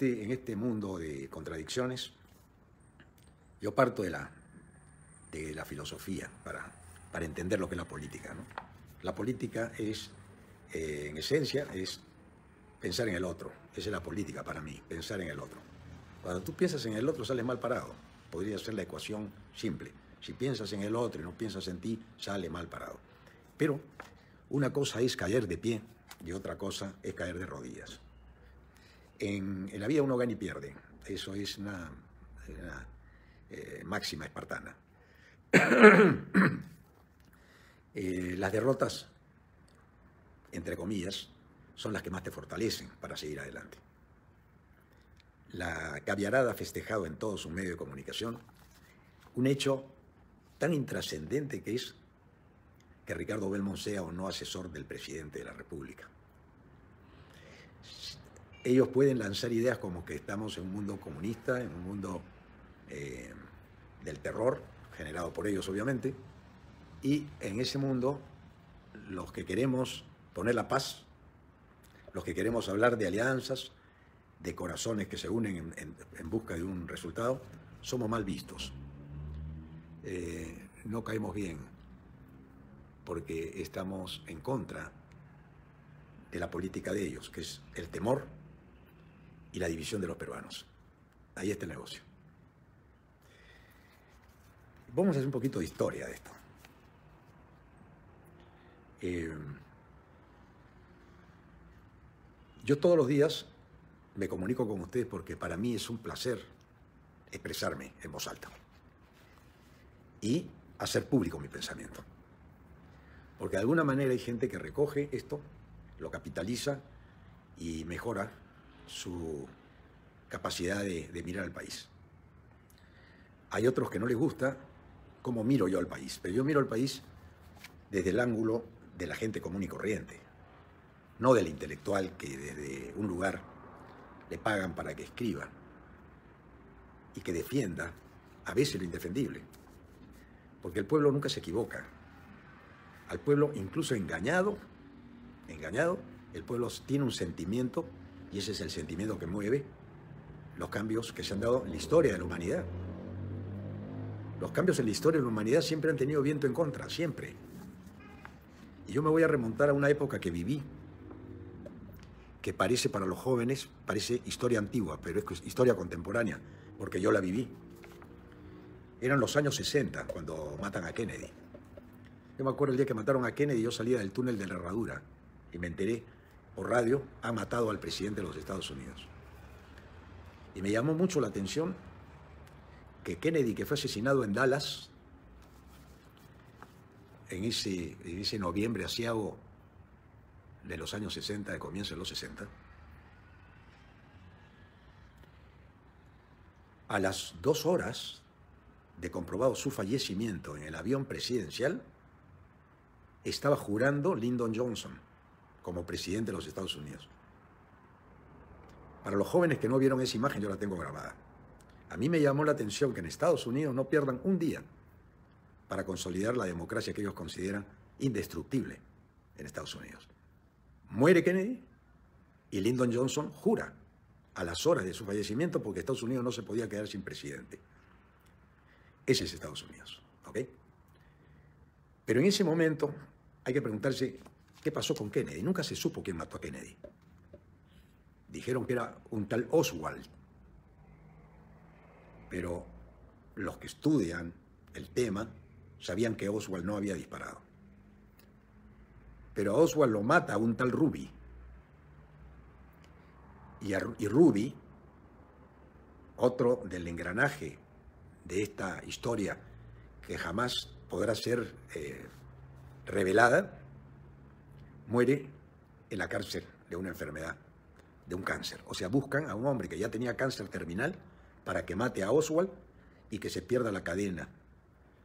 este mundo de contradicciones, yo parto de la filosofía para entender lo que es la política, ¿no? La política es, en esencia, es pensar en el otro. Esa es la política para mí, pensar en el otro. Cuando tú piensas en el otro, sales mal parado. Podría ser la ecuación simple. Si piensas en el otro y no piensas en ti, sale mal parado. Pero una cosa es caer de pie y otra cosa es caer de rodillas. En la vida uno gana y pierde. Eso es una máxima espartana. Las derrotas, entre comillas, son las que más te fortalecen para seguir adelante. La Gaviarada ha festejado en todos sus medios de comunicación un hecho tan intrascendente que es que Ricardo Belmont sea o no asesor del presidente de la República. Ellos pueden lanzar ideas como que estamos en un mundo comunista, en un mundo del terror, generado por ellos obviamente, y en ese mundo los que queremos poner la paz, los que queremos hablar de alianzas, de corazones que se unen en busca de un resultado, somos mal vistos. No caemos bien porque estamos en contra de la política de ellos, que es el temor y la división de los peruanos. Ahí está el negocio. Vamos a hacer un poquito de historia de esto. Yo todos los días me comunico con ustedes porque para mí es un placer expresarme en voz alta y hacer público mi pensamiento. Porque de alguna manera hay gente que recoge esto, lo capitaliza y mejora su capacidad de mirar al país. Hay otros que no les gusta cómo miro yo al país, pero yo miro al país desde el ángulo de la gente común y corriente, no del intelectual que desde un lugar le pagan para que escriba y que defienda a veces lo indefendible. Porque el pueblo nunca se equivoca. Al pueblo, incluso engañado, el pueblo tiene un sentimiento y ese es el sentimiento que mueve los cambios que se han dado en la historia de la humanidad. Los cambios en la historia de la humanidad siempre han tenido viento en contra, siempre. Y yo me voy a remontar a una época que viví, que parece para los jóvenes, parece historia antigua, pero es historia contemporánea, porque yo la viví. Eran los años 60 cuando matan a Kennedy. Yo me acuerdo el día que mataron a Kennedy, yo salía del túnel de la Herradura y me enteré por radio, ha matado al presidente de los Estados Unidos. Y me llamó mucho la atención que Kennedy, que fue asesinado en Dallas, en ese noviembre aciago de los años 60, de comienzo de los 60, a las 2 horas de comprobado su fallecimiento en el avión presidencial, estaba jurando Lyndon Johnson como presidente de los Estados Unidos. Para los jóvenes que no vieron esa imagen, yo la tengo grabada. A mí me llamó la atención que en Estados Unidos no pierdan un día para consolidar la democracia que ellos consideran indestructible en Estados Unidos. Muere Kennedy y Lyndon Johnson jura a las horas de su fallecimiento porque Estados Unidos no se podía quedar sin presidente. Ese es Estados Unidos, ¿ok? Pero en ese momento hay que preguntarse qué pasó con Kennedy. Nunca se supo quién mató a Kennedy. Dijeron que era un tal Oswald. Pero los que estudian el tema sabían que Oswald no había disparado. Pero a Oswald lo mata un tal Ruby. Y Ruby, otro del engranaje de esta historia que jamás podrá ser revelada, muere en la cárcel de una enfermedad, de un cáncer. O sea, buscan a un hombre que ya tenía cáncer terminal para que mate a Oswald y que se pierda la cadena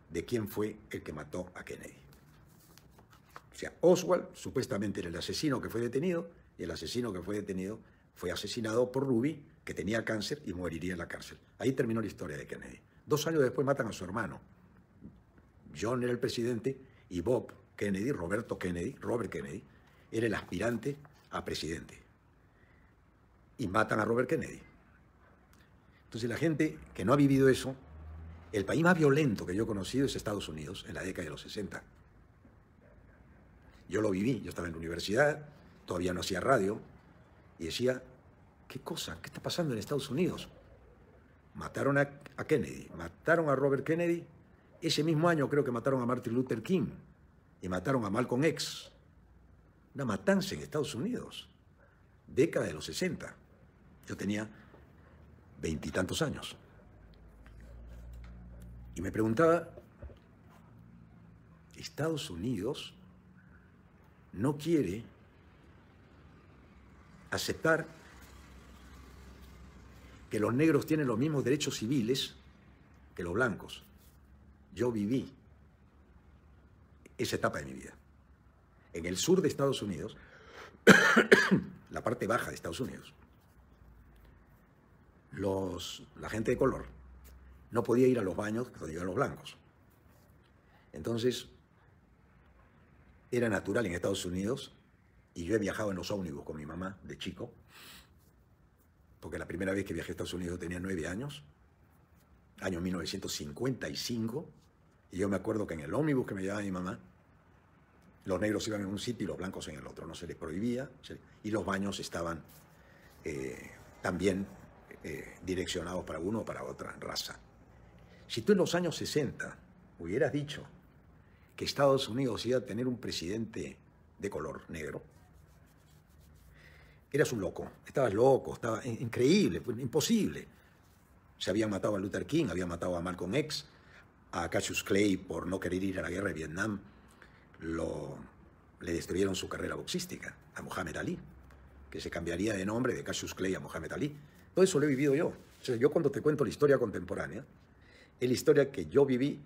de quién fue el que mató a Kennedy. O sea, Oswald supuestamente era el asesino que fue detenido y el asesino que fue detenido fue asesinado por Ruby, que tenía cáncer y moriría en la cárcel. Ahí terminó la historia de Kennedy. 2 años después matan a su hermano. John era el presidente y Bob Kennedy, Robert Kennedy, era el aspirante a presidente. Y matan a Robert Kennedy. Entonces la gente que no ha vivido eso, el país más violento que yo he conocido es Estados Unidos en la década de los 60. Yo lo viví, yo estaba en la universidad, todavía no hacía radio, y decía, ¿qué cosa? ¿Qué está pasando en Estados Unidos? Mataron a Kennedy, mataron a Robert Kennedy, ese mismo año creo que mataron a Martin Luther King, y mataron a Malcolm X. Una matanza en Estados Unidos, década de los 60. Yo tenía 20 y tantos años. Y me preguntaba, Estados Unidos no quiere aceptar que los negros tienen los mismos derechos civiles que los blancos. Yo viví esa etapa de mi vida. En el sur de Estados Unidos, la parte baja de Estados Unidos, la gente de color no podía ir a los baños donde iban los blancos. Entonces, era natural en Estados Unidos, y yo he viajado en los ómnibus con mi mamá de chico, porque la primera vez que viajé a Estados Unidos tenía 9 años, año 1955, y yo me acuerdo que en el ómnibus que me llevaba mi mamá, los negros iban en un sitio y los blancos en el otro, no se les prohibía, y los baños estaban también direccionados para uno o para otra raza. Si tú en los años 60 hubieras dicho que Estados Unidos iba a tener un presidente de color negro, eras un loco, estabas loco, estaba increíble, imposible. Se habían matado a Luther King, habían matado a Malcolm X, a Cassius Clay por no querer ir a la guerra de Vietnam, le destruyeron su carrera boxística, a Muhammad Ali, que se cambiaría de nombre de Cassius Clay a Muhammad Ali. Todo eso lo he vivido yo. O sea, yo cuando te cuento la historia contemporánea, es la historia que yo viví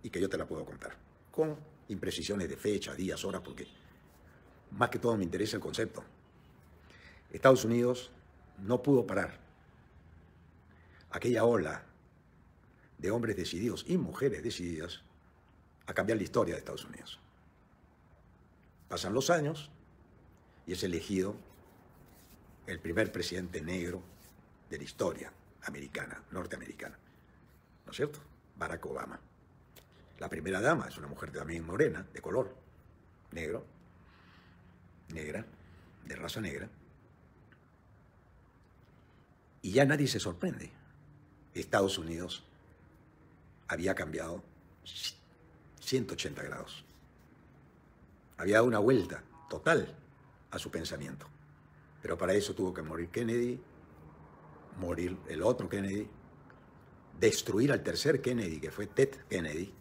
y que yo te la puedo contar, con imprecisiones de fecha, días, horas, porque más que todo me interesa el concepto. Estados Unidos no pudo parar aquella ola de hombres decididos y mujeres decididas a cambiar la historia de Estados Unidos. Pasan los años y es elegido el primer presidente negro de la historia americana, norteamericana. ¿No es cierto? Barack Obama. La primera dama es una mujer también morena, de color, negro, negra, de raza negra. Y ya nadie se sorprende. Estados Unidos había cambiado 180 grados. Había dado una vuelta total a su pensamiento. Pero para eso tuvo que morir Kennedy, morir el otro Kennedy, destruir al tercer Kennedy, que fue Ted Kennedy,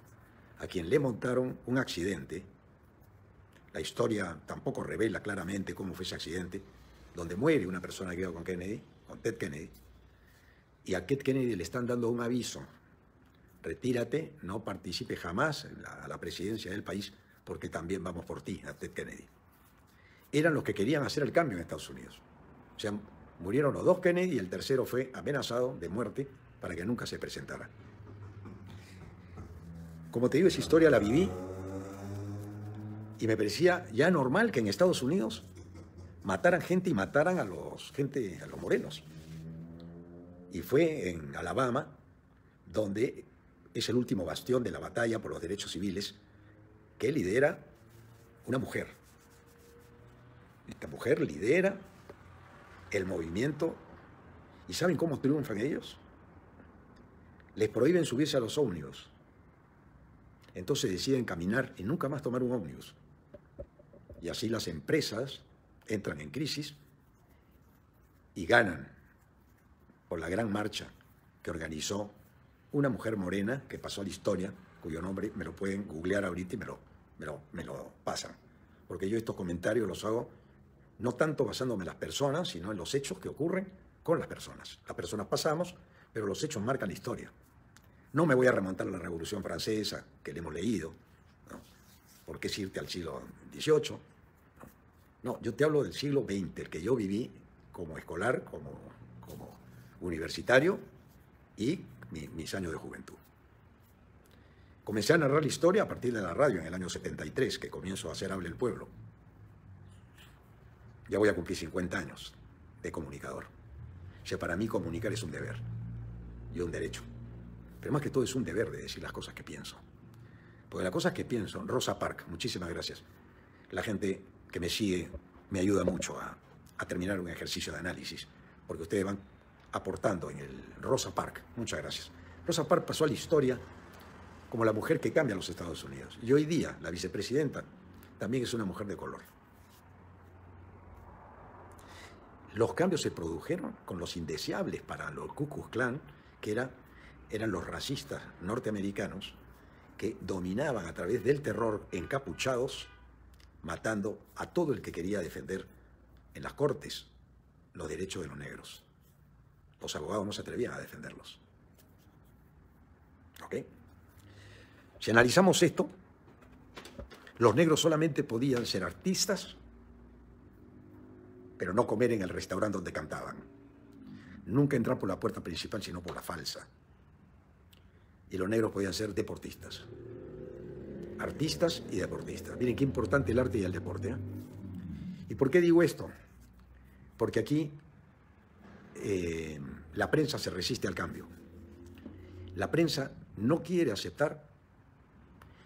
a quien le montaron un accidente. La historia tampoco revela claramente cómo fue ese accidente, donde muere una persona que iba con Kennedy, con Ted Kennedy, y a Ted Kennedy le están dando un aviso: retírate, no participe jamás a la presidencia del país, porque también vamos por ti, a Ted Kennedy. Eran los que querían hacer el cambio en Estados Unidos. O sea, murieron los dos Kennedy y el tercero fue amenazado de muerte para que nunca se presentara. Como te digo, esa historia la viví y me parecía ya normal que en Estados Unidos mataran gente y mataran a los morenos. Y fue en Alabama, donde es el último bastión de la batalla por los derechos civiles, que lidera una mujer. Esta mujer lidera el movimiento. ¿Y saben cómo triunfan ellos? Les prohíben subirse a los ómnibus. Entonces deciden caminar y nunca más tomar un ómnibus. Y así las empresas entran en crisis y ganan por la gran marcha que organizó una mujer morena que pasó a la historia, cuyo nombre me lo pueden googlear ahorita y me lo pasan. Porque yo estos comentarios los hago no tanto basándome en las personas, sino en los hechos que ocurren con las personas. Las personas pasamos, pero los hechos marcan la historia. No me voy a remontar a la Revolución Francesa, que le hemos leído, ¿no? ¿Por qué es irte al siglo XVIII? No, yo te hablo del siglo XX, el que yo viví como escolar, como universitario y mis años de juventud. Comencé a narrar la historia a partir de la radio en el año 73, que comienzo a hacer Hable el Pueblo. Ya voy a cumplir 50 años de comunicador. O sea, para mí comunicar es un deber. y un derecho. Pero más que todo es un deber de decir las cosas que pienso. Porque las cosas que pienso, Rosa Parks, muchísimas gracias. La gente que me sigue me ayuda mucho a terminar un ejercicio de análisis, porque ustedes van aportando en el Rosa Parks. Muchas gracias. Rosa Parks pasó a la historia como la mujer que cambia a los Estados Unidos. Y hoy día la vicepresidenta también es una mujer de color. Los cambios se produjeron con los indeseables para los Ku Klux Klan, que eran los racistas norteamericanos que dominaban a través del terror encapuchados, matando a todo el que quería defender en las cortes los derechos de los negros. Los abogados no se atrevían a defenderlos. ¿Ok? Si analizamos esto, los negros solamente podían ser artistas, pero no comer en el restaurante donde cantaban. Nunca entrar por la puerta principal, sino por la falsa. Y los negros podían ser deportistas. Artistas y deportistas. Miren qué importante el arte y el deporte, ¿eh? ¿Y por qué digo esto? Porque aquí la prensa se resiste al cambio. La prensa no quiere aceptar,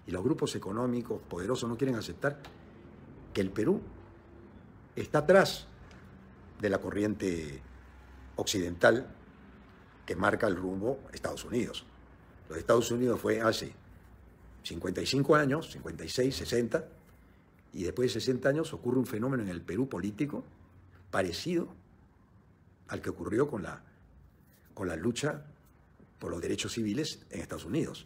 y los grupos económicos poderosos no quieren aceptar, que el Perú está atrás de la corriente occidental que marca el rumbo a Estados Unidos. Los Estados Unidos fue hace 55 años, 56, 60, y después de 60 años ocurre un fenómeno en el Perú político parecido al que ocurrió con la lucha por los derechos civiles en Estados Unidos.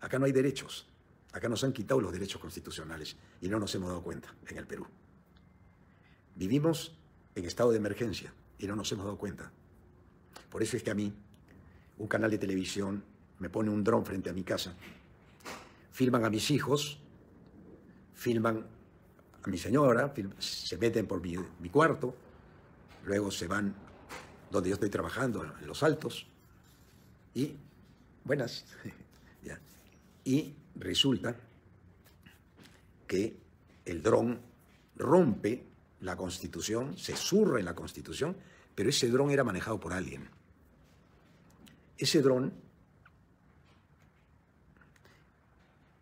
Acá no hay derechos, acá nos han quitado los derechos constitucionales y no nos hemos dado cuenta en el Perú. Vivimos en estado de emergencia y no nos hemos dado cuenta. Por eso es que a mí, un canal de televisión me pone un dron frente a mi casa, filman a mis hijos, filman a mi señora, se meten por mi cuarto, luego se van donde yo estoy trabajando, en Los Altos, y, buenas, ya, y resulta que el dron rompe la Constitución, se zurra en la Constitución, pero ese dron era manejado por alguien. Ese dron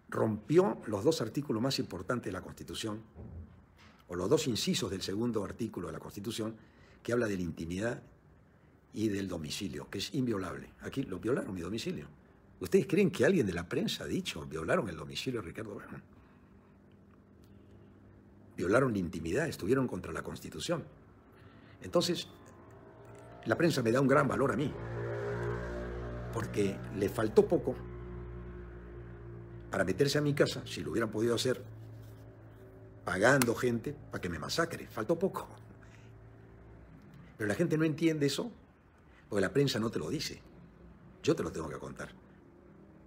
rompió los dos artículos más importantes de la Constitución, o los dos incisos del segundo artículo de la Constitución, que habla de la intimidad y del domicilio, que es inviolable. Aquí lo violaron, mi domicilio. ¿Ustedes creen que alguien de la prensa ha dicho violaron el domicilio de Ricardo Berman? Violaron la intimidad, estuvieron contra la Constitución. Entonces, la prensa me da un gran valor a mí, porque le faltó poco para meterse a mi casa, si lo hubieran podido hacer, pagando gente para que me masacre. Faltó poco. Pero la gente no entiende eso, porque la prensa no te lo dice. Yo te lo tengo que contar,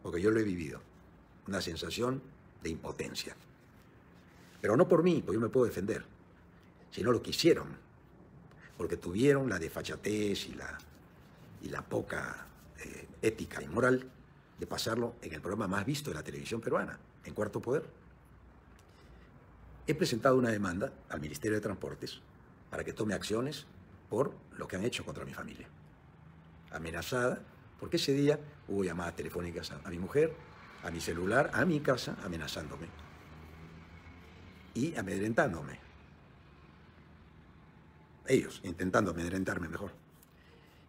porque yo lo he vivido. Una sensación de impotencia. Pero no por mí, porque yo me puedo defender, sino lo que hicieron, porque tuvieron la desfachatez y la poca ética y moral de pasarlo en el programa más visto de la televisión peruana, en Cuarto Poder. He presentado una demanda al Ministerio de Transportes para que tome acciones por lo que han hecho contra mi familia. Amenazada, porque ese día hubo llamadas telefónicas a mi mujer, a mi celular, a mi casa, amenazándome y amedrentándome. Ellos, intentando amedrentarme mejor.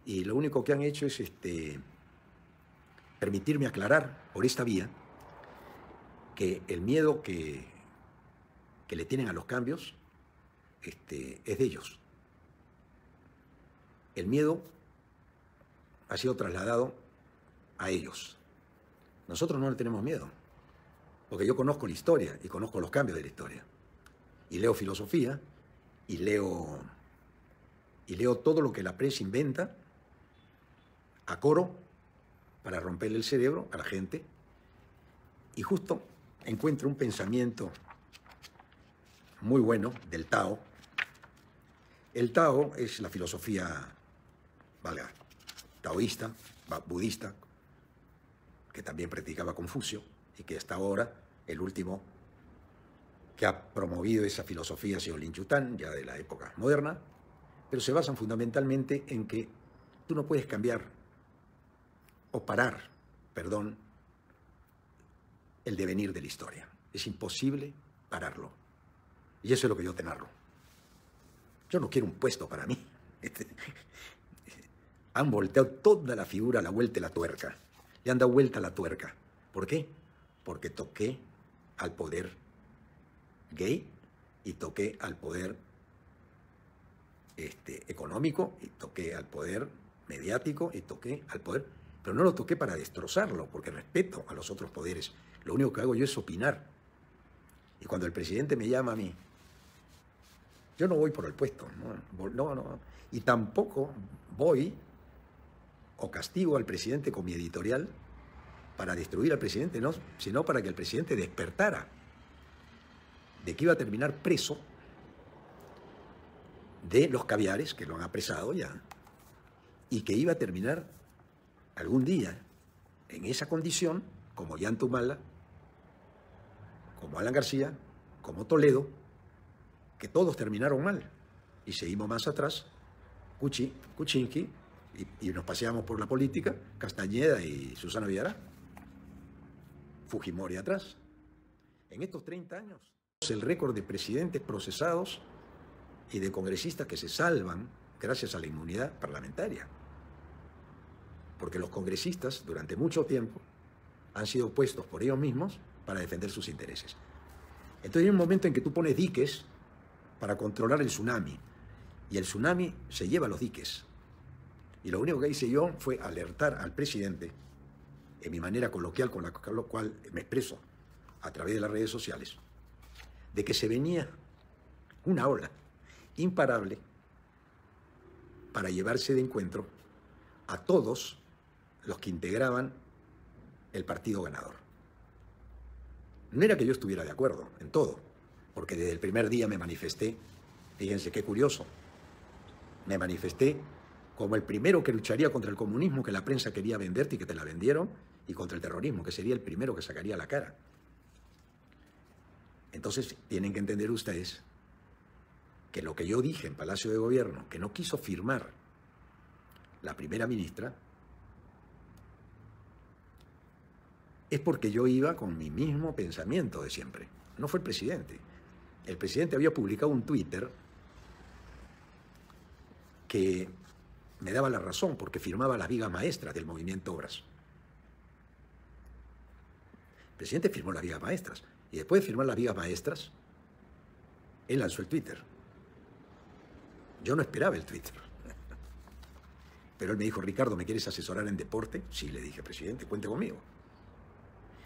Y lo único que han hecho es permitirme aclarar por esta vía que el miedo que le tienen a los cambios es de ellos. El miedo ha sido trasladado a ellos. Nosotros no le tenemos miedo, porque yo conozco la historia y conozco los cambios de la historia. Y leo filosofía y leo todo lo que la prensa inventa a coro para romperle el cerebro a la gente. Y justo encuentro un pensamiento muy bueno del Tao. El Tao es la filosofía, valga, taoísta, budista, que también practicaba Confucio y que hasta ahora el último que ha promovido esa filosofía ha sido Lin Yutang, ya de la época moderna, pero se basan fundamentalmente en que tú no puedes cambiar parar, perdón, el devenir de la historia. Es imposible pararlo. Y eso es lo que yo te narro. Yo no quiero un puesto para mí. Han volteado toda la figura a la vuelta de la tuerca. Le han dado vuelta a la tuerca. ¿Por qué? Porque toqué al poder gay y toqué al poder económico y toqué al poder mediático y toqué al poder... Pero no lo toqué para destrozarlo, porque respeto a los otros poderes. Lo único que hago yo es opinar. Y cuando el presidente me llama a mí, yo no voy por el puesto, no. Y tampoco voy o castigo al presidente con mi editorial para destruir al presidente, no, sino para que el presidente despertara de que iba a terminar preso de los caviares, que lo han apresado ya, y que iba a terminar algún día en esa condición, como Yantumala, como Alan García, como Toledo, que todos terminaron mal. Y seguimos más atrás, Kuczynski, y nos paseamos por la política, Castañeda y Susana Villará, Fujimori atrás. En estos 30 años, el récord de presidentes procesados y de congresistas que se salvan gracias a la inmunidad parlamentaria. Porque los congresistas, durante mucho tiempo, han sido puestos por ellos mismos para defender sus intereses. Entonces hay un momento en que tú pones diques para controlar el tsunami, y el tsunami se lleva a los diques. Y lo único que hice yo fue alertar al presidente, en mi manera coloquial con la cual me expreso a través de las redes sociales, de que se venía una ola imparable para llevarse de encuentro a todos los que integraban el partido ganador. No era que yo estuviera de acuerdo en todo, porque desde el primer día me manifesté, fíjense qué curioso, me manifesté como el primero que lucharía contra el comunismo que la prensa quería venderte y que te la vendieron, y contra el terrorismo, que sería el primero que sacaría la cara. Entonces tienen que entender ustedes que lo que yo dije en Palacio de Gobierno, que no quiso firmar la primera ministra, es porque yo iba con mi mismo pensamiento de siempre. No fue el presidente. El presidente había publicado un Twitter que me daba la razón porque firmaba las vigas maestras del movimiento Obras. El presidente firmó las vigas maestras y después de firmar las vigas maestras, él lanzó el Twitter. Yo no esperaba el Twitter. Pero él me dijo, Ricardo, ¿me quieres asesorar en deporte? Sí, le dije, presidente, cuente conmigo.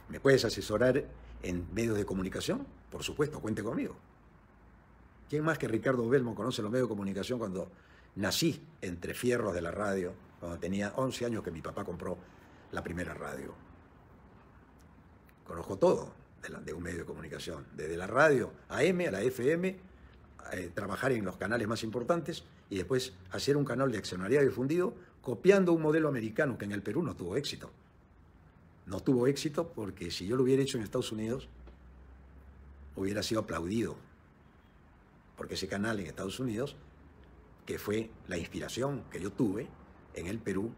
¿Me puedes asesorar en medios de comunicación? Por supuesto, cuente conmigo. ¿Quién más que Ricardo Belmo conoce los medios de comunicación cuando nací entre fierros de la radio, cuando tenía 11 años que mi papá compró la primera radio? Conozco todo de un medio de comunicación, desde la radio AM a la FM, trabajar en los canales más importantes y después hacer un canal de accionariado difundido copiando un modelo americano que en el Perú no tuvo éxito. No tuvo éxito porque si yo lo hubiera hecho en Estados Unidos, hubiera sido aplaudido. Porque ese canal en Estados Unidos, que fue la inspiración que yo tuve en el Perú,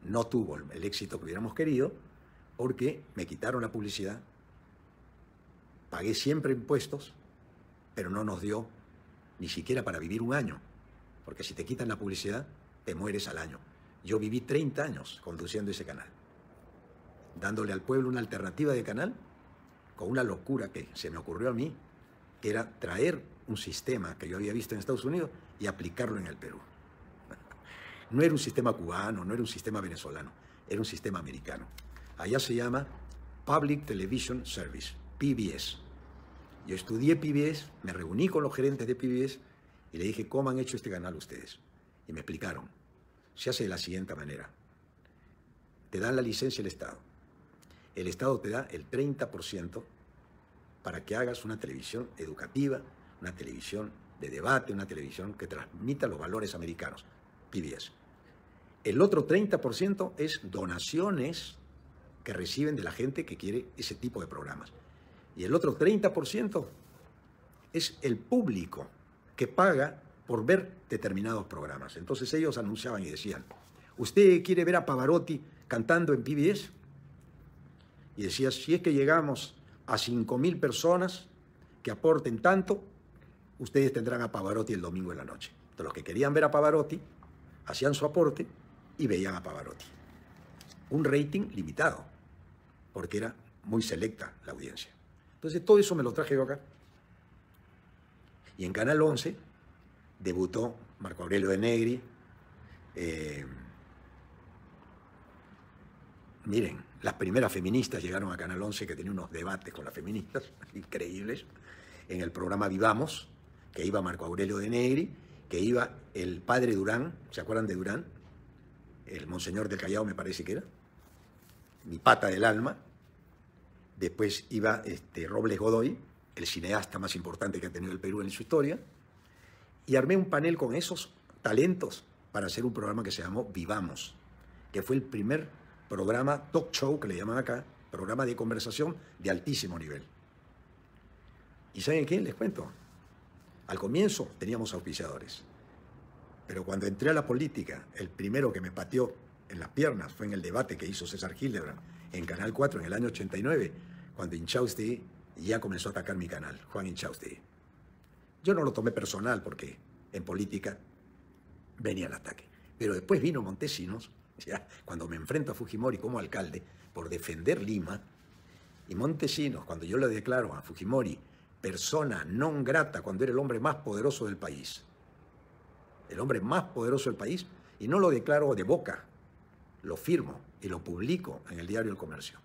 no tuvo el éxito que hubiéramos querido porque me quitaron la publicidad, pagué siempre impuestos, pero no nos dio ni siquiera para vivir un año, porque si te quitan la publicidad, te mueres al año. Yo viví 30 años conduciendo ese canal, dándole al pueblo una alternativa de canal, con una locura que se me ocurrió a mí, que era traer un sistema que yo había visto en Estados Unidos y aplicarlo en el Perú. No era un sistema cubano, no era un sistema venezolano, era un sistema americano. Allá se llama Public Television Service, PBS. Yo estudié PBS, me reuní con los gerentes de PBS y le dije, ¿cómo han hecho este canal ustedes? Y me explicaron. Se hace de la siguiente manera. Te dan la licencia el Estado. El Estado te da el 30% para que hagas una televisión educativa, una televisión de debate, una televisión que transmita los valores americanos, PBS. El otro 30% es donaciones que reciben de la gente que quiere ese tipo de programas. Y el otro 30% es el público que paga por ver determinados programas. Entonces ellos anunciaban y decían, usted quiere ver a Pavarotti cantando en PBS y decía, si es que llegamos a 5.000 personas que aporten tanto, ustedes tendrán a Pavarotti el domingo en la noche. Entonces, los que querían ver a Pavarotti hacían su aporte y veían a Pavarotti. Un rating limitado, porque era muy selecta la audiencia. Entonces, todo eso me lo traje yo acá. Y en Canal 11 debutó Marco Aurelio de Negri. Miren, las primeras feministas llegaron a Canal 11, que tenía unos debates con las feministas increíbles, en el programa Vivamos, que iba Marco Aurelio de Negri, que iba el padre Durán, ¿se acuerdan de Durán? El Monseñor del Callao, me parece que era, mi pata del alma. Después iba Robles Godoy, el cineasta más importante que ha tenido el Perú en su historia, y armé un panel con esos talentos para hacer un programa que se llamó Vivamos, que fue el primer programa talk show, que le llaman acá, programa de conversación de altísimo nivel. ¿Y saben qué? Les cuento. Al comienzo teníamos auspiciadores, pero cuando entré a la política, el primero que me pateó en las piernas fue en el debate que hizo César Hildebrand en Canal 4 en el año 89, cuando Inchausti ya comenzó a atacar mi canal, Juan Inchausti. Yo no lo tomé personal porque en política venía el ataque. Pero después vino Montesinos, ya, cuando me enfrento a Fujimori como alcalde por defender Lima, y Montesinos, cuando yo le declaro a Fujimori persona non grata, cuando era el hombre más poderoso del país, el hombre más poderoso del país, y no lo declaro de boca, lo firmo y lo publico en el diario El Comercio.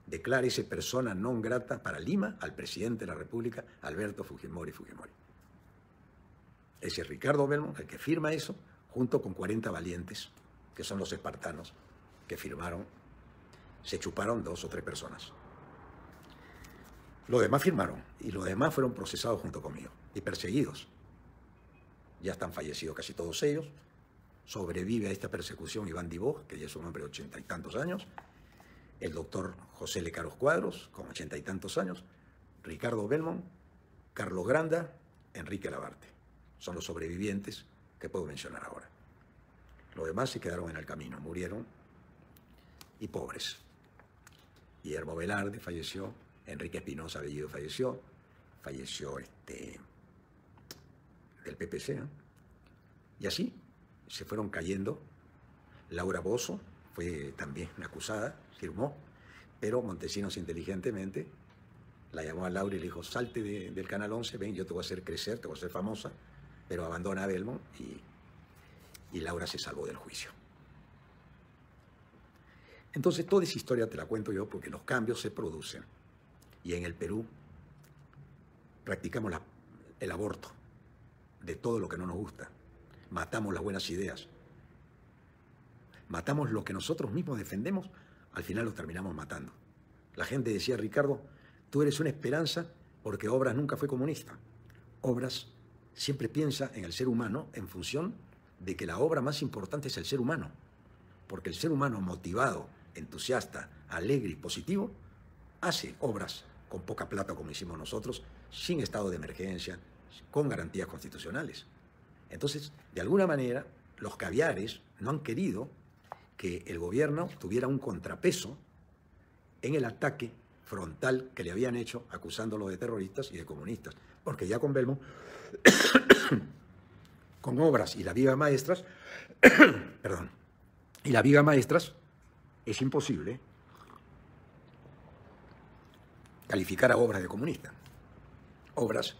Declárese persona non grata para Lima al presidente de la República, Alberto Fujimori. Ese es Ricardo Belmont el que firma eso, junto con 40 valientes, que son los espartanos, que firmaron, se chuparon 2 o 3 personas. Los demás firmaron, y los demás fueron procesados junto conmigo, y perseguidos. Ya están fallecidos casi todos ellos. Sobrevive a esta persecución Iván Dibó, que ya es un hombre de 80 y tantos años, el doctor José Lecaros Cuadros, con 80 y tantos años, Ricardo Belmont, Carlos Granda, Enrique Labarte. Son los sobrevivientes que puedo mencionar ahora. Los demás se quedaron en el camino, murieron, y pobres. Guillermo Velarde falleció, Enrique Espinosa Bellido falleció del PPC, ¿no? Y así se fueron cayendo. Laura Bozzo fue también una acusada, firmó, pero Montesinos inteligentemente la llamó a Laura y le dijo, salte del Canal 11, ven, yo te voy a hacer crecer, te voy a hacer famosa, pero abandona a Belmont, y Laura se salvó del juicio. Entonces toda esa historia te la cuento yo porque los cambios se producen, y en el Perú practicamos el aborto de todo lo que no nos gusta, matamos las buenas ideas, matamos lo que nosotros mismos defendemos, al final lo terminamos matando. La gente decía, Ricardo, tú eres una esperanza porque Obras nunca fue comunista. Obras siempre piensa en el ser humano en función de que la obra más importante es el ser humano, porque el ser humano motivado, entusiasta, alegre y positivo, hace obras con poca plata como hicimos nosotros, sin estado de emergencia, con garantías constitucionales. Entonces, de alguna manera, los caviares no han querido que el gobierno tuviera un contrapeso en el ataque frontal que le habían hecho acusándolo de terroristas y de comunistas. Porque ya con Belmont, con Obras y la Viga Maestras, perdón, y la Viga Maestras, es imposible calificar a Obras de comunista. Obras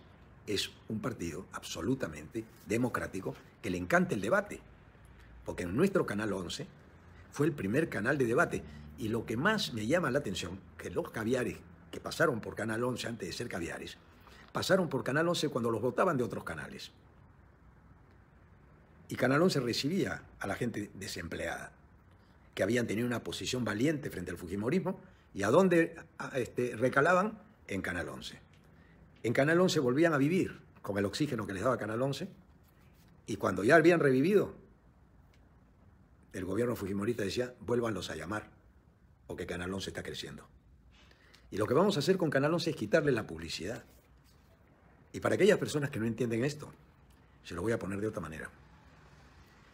es un partido absolutamente democrático que le encanta el debate, porque en nuestro Canal 11 fue el primer canal de debate, y lo que más me llama la atención, que los caviares que pasaron por Canal 11 antes de ser caviares, pasaron por Canal 11 cuando los votaban de otros canales. Y Canal 11 recibía a la gente desempleada, que habían tenido una posición valiente frente al fujimorismo, y ¿a dónde recalaban? En Canal 11. En Canal 11 volvían a vivir con el oxígeno que les daba Canal 11, y cuando ya habían revivido, el gobierno fujimorista decía, vuélvanlos a llamar, porque Canal 11 está creciendo. Y lo que vamos a hacer con Canal 11 es quitarle la publicidad. Y para aquellas personas que no entienden esto, se lo voy a poner de otra manera.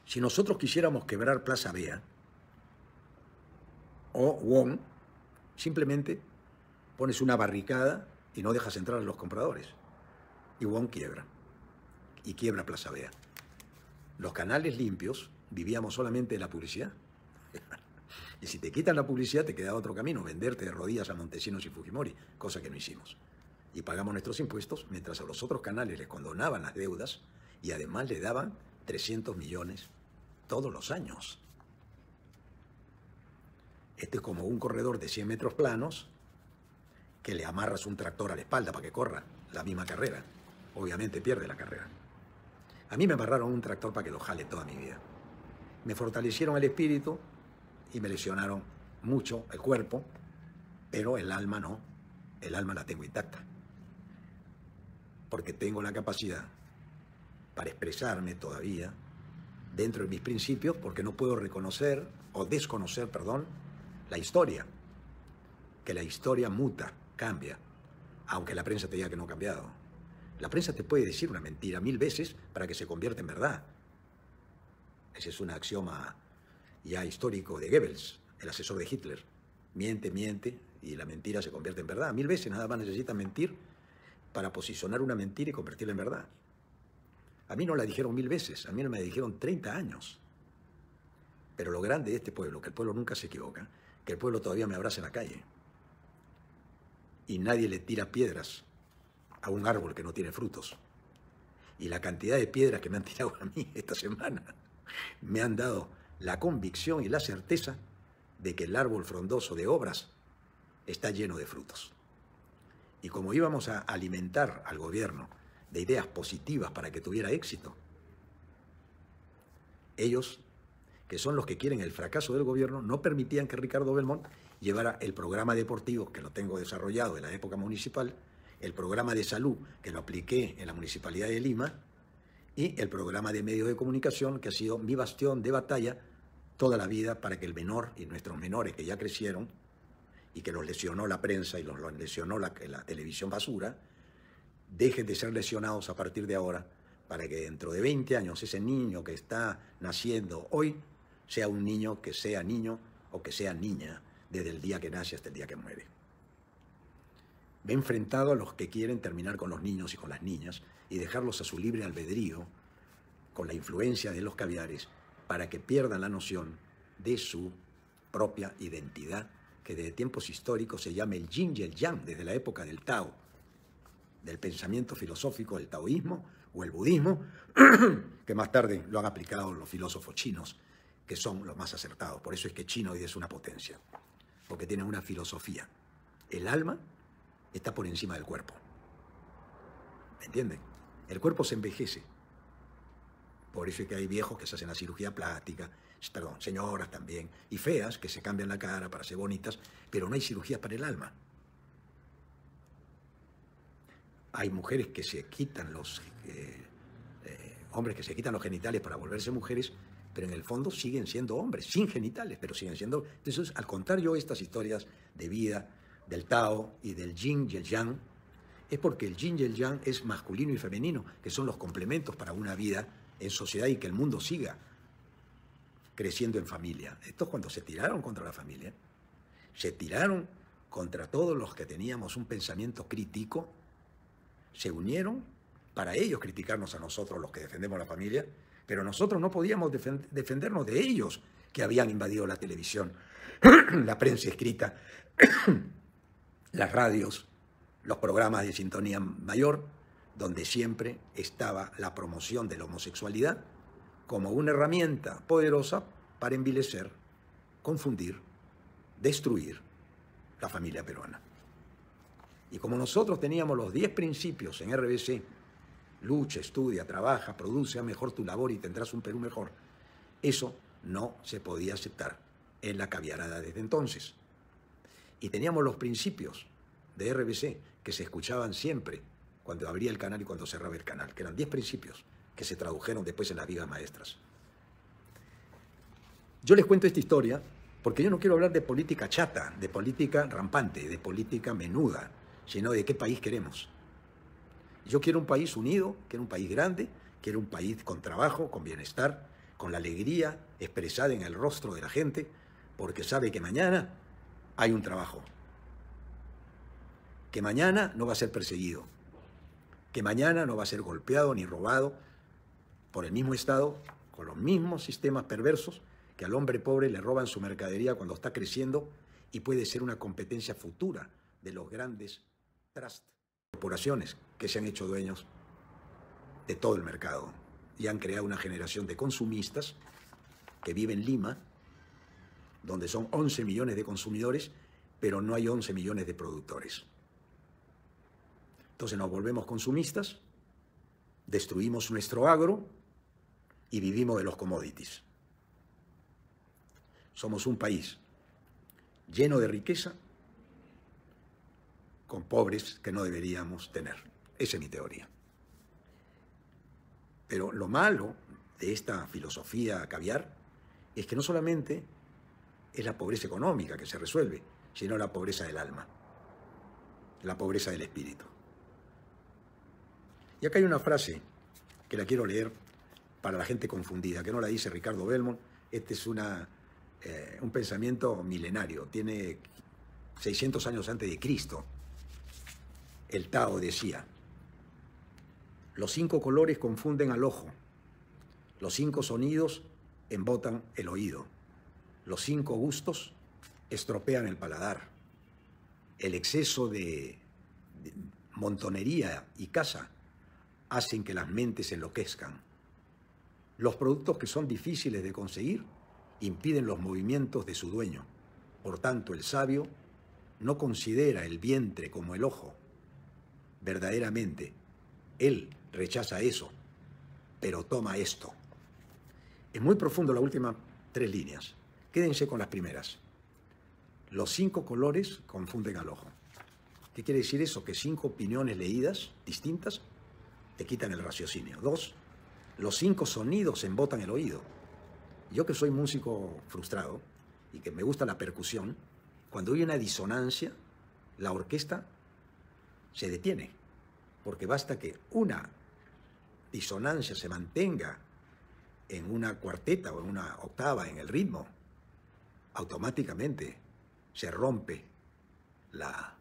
Si nosotros quisiéramos quebrar Plaza Vea, O WOM, simplemente pones una barricada y no dejas entrar a los compradores. Y WOM quiebra. Y quiebra Plaza Vea. Los canales limpios vivíamos solamente de la publicidad. Y si te quitan la publicidad, te queda otro camino, venderte de rodillas a Montesinos y Fujimori, cosa que no hicimos. Y pagamos nuestros impuestos, mientras a los otros canales les condonaban las deudas y además le daban 300 millones todos los años. Este es como un corredor de 100 metros planos que le amarras un tractor a la espalda para que corra la misma carrera. Obviamente pierde la carrera. A mí me amarraron un tractor para que lo jale toda mi vida. Me fortalecieron el espíritu y me lesionaron mucho el cuerpo, pero el alma no. El alma la tengo intacta. Porque tengo la capacidad para expresarme todavía dentro de mis principios, porque no puedo reconocer o desconocer, perdón, la historia. Que la historia muta, cambia, aunque la prensa te diga que no ha cambiado. La prensa te puede decir una mentira 1000 veces para que se convierta en verdad. Ese es un axioma ya histórico de Goebbels, el asesor de Hitler. Miente, miente, y la mentira se convierte en verdad. 1000 veces nada más necesita mentir para posicionar una mentira y convertirla en verdad. A mí no la dijeron 1000 veces, a mí no me dijeron 30 años. Pero lo grande de este pueblo, que el pueblo nunca se equivoca, que el pueblo todavía me abraza en la calle. Y nadie le tira piedras a un árbol que no tiene frutos. Y la cantidad de piedras que me han tirado a mí esta semana me han dado la convicción y la certeza de que el árbol frondoso de obras está lleno de frutos. Y como íbamos a alimentar al gobierno de ideas positivas para que tuviera éxito, ellos, que son los que quieren el fracaso del gobierno, no permitían que Ricardo Belmont llevara el programa deportivo, que lo tengo desarrollado en la época municipal, el programa de salud, que lo apliqué en la Municipalidad de Lima, y el programa de medios de comunicación, que ha sido mi bastión de batalla toda la vida para que el menor y nuestros menores que ya crecieron y que los lesionó la prensa y los lesionó la televisión basura, dejen de ser lesionados a partir de ahora, para que dentro de 20 años ese niño que está naciendo hoy sea un niño que sea niño o que sea niña desde el día que nace hasta el día que muere. Me he enfrentado a los que quieren terminar con los niños y con las niñas y dejarlos a su libre albedrío con la influencia de los caviares para que pierdan la noción de su propia identidad, que desde tiempos históricos se llama el yin y el yang, desde la época del Tao, del pensamiento filosófico del taoísmo o el budismo, que más tarde lo han aplicado los filósofos chinos, que son los más acertados. Por eso es que China hoy es una potencia, porque tiene una filosofía. El alma está por encima del cuerpo. ¿Me entienden? El cuerpo se envejece. Por eso es que hay viejos que se hacen la cirugía plástica, perdón, señoras también, y feas que se cambian la cara para ser bonitas, pero no hay cirugía para el alma. Hay mujeres que se quitan hombres que se quitan los genitales para volverse mujeres, pero en el fondo siguen siendo hombres, sin genitales, pero siguen siendo... Entonces, al contar yo estas historias de vida, del Tao y del Yin y el Yang, es porque el Yin y el Yang es masculino y femenino, que son los complementos para una vida en sociedad y que el mundo siga creciendo en familia. Estos cuando se tiraron contra la familia, se tiraron contra todos los que teníamos un pensamiento crítico, se unieron para ellos criticarnos a nosotros, los que defendemos la familia, pero nosotros no podíamos defendernos de ellos, que habían invadido la televisión, la prensa escrita, las radios, los programas de sintonía mayor, donde siempre estaba la promoción de la homosexualidad como una herramienta poderosa para envilecer, confundir, destruir la familia peruana. Y como nosotros teníamos los 10 principios en RBC, lucha, estudia, trabaja, produce, haz mejor tu labor y tendrás un Perú mejor, eso no se podía aceptar en la caviarada desde entonces. Y teníamos los principios de RBC que se escuchaban siempre cuando abría el canal y cuando cerraba el canal, que eran 10 principios que se tradujeron después en las vigas maestras. Yo les cuento esta historia porque yo no quiero hablar de política chata, de política rampante, de política menuda, sino de qué país queremos. Yo quiero un país unido, quiero un país grande, quiero un país con trabajo, con bienestar, con la alegría expresada en el rostro de la gente, porque sabe que mañana hay un trabajo, que mañana no va a ser perseguido, que mañana no va a ser golpeado ni robado por el mismo Estado, con los mismos sistemas perversos que al hombre pobre le roban su mercadería cuando está creciendo y puede ser una competencia futura de los grandes trust, corporaciones que se han hecho dueños de todo el mercado y han creado una generación de consumistas que vive en Lima, donde son 11 millones de consumidores, pero no hay 11 millones de productores. Entonces nos volvemos consumistas, destruimos nuestro agro y vivimos de los commodities. Somos un país lleno de riqueza, con pobres que no deberíamos tener. Esa es mi teoría. Pero lo malo de esta filosofía caviar es que no solamente es la pobreza económica que se resuelve, sino la pobreza del alma, la pobreza del espíritu. Y acá hay una frase que la quiero leer para la gente confundida, que no la dice Ricardo Belmont. Este es un pensamiento milenario, tiene 600 años antes de Cristo. El Tao decía: los 5 colores confunden al ojo, los 5 sonidos embotan el oído, los 5 gustos estropean el paladar, el exceso de montonería y caza hacen que las mentes enloquezcan. Los productos que son difíciles de conseguir impiden los movimientos de su dueño. Por tanto, el sabio no considera el vientre como el ojo. Verdaderamente, él rechaza eso, pero toma esto. Es muy profundo las últimas 3 líneas. Quédense con las primeras. Los 5 colores confunden al ojo. ¿Qué quiere decir eso? Que 5 opiniones leídas distintas te quitan el raciocinio. 2, los 5 sonidos embotan el oído. Yo que soy músico frustrado y que me gusta la percusión, cuando hay una disonancia, la orquesta se detiene, porque basta que una disonancia se mantenga en una cuarteta o en una octava en el ritmo, automáticamente se rompe la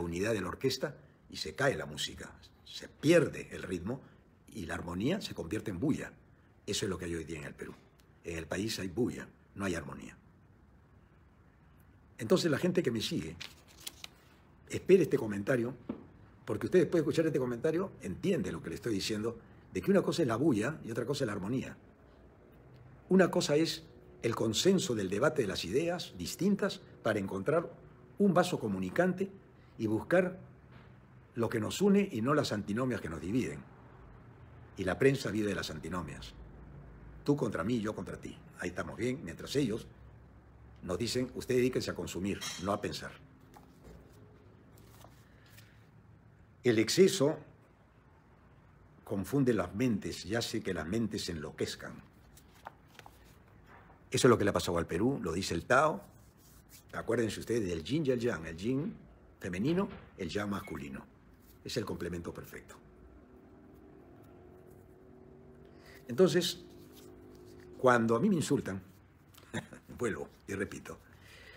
unidad de la orquesta y se cae la música, se pierde el ritmo y la armonía se convierte en bulla. Eso es lo que hay hoy día en el Perú. En el país hay bulla, no hay armonía. Entonces la gente que me sigue, espere este comentario, porque usted después de escuchar este comentario entiende lo que le estoy diciendo, de que una cosa es la bulla y otra cosa es la armonía. Una cosa es el consenso del debate de las ideas distintas para encontrar un vaso comunicante y buscar lo que nos une y no las antinomias que nos dividen. Y la prensa vive de las antinomias. Tú contra mí, yo contra ti. Ahí estamos bien, mientras ellos nos dicen, usted dedíquese a consumir, no a pensar. El exceso confunde las mentes y hace que las mentes se enloquezcan. Eso es lo que le ha pasado al Perú, lo dice el Tao. Acuérdense ustedes del yin y el yang. El yin femenino, el yang masculino. Es el complemento perfecto. Entonces, cuando a mí me insultan, vuelvo y repito,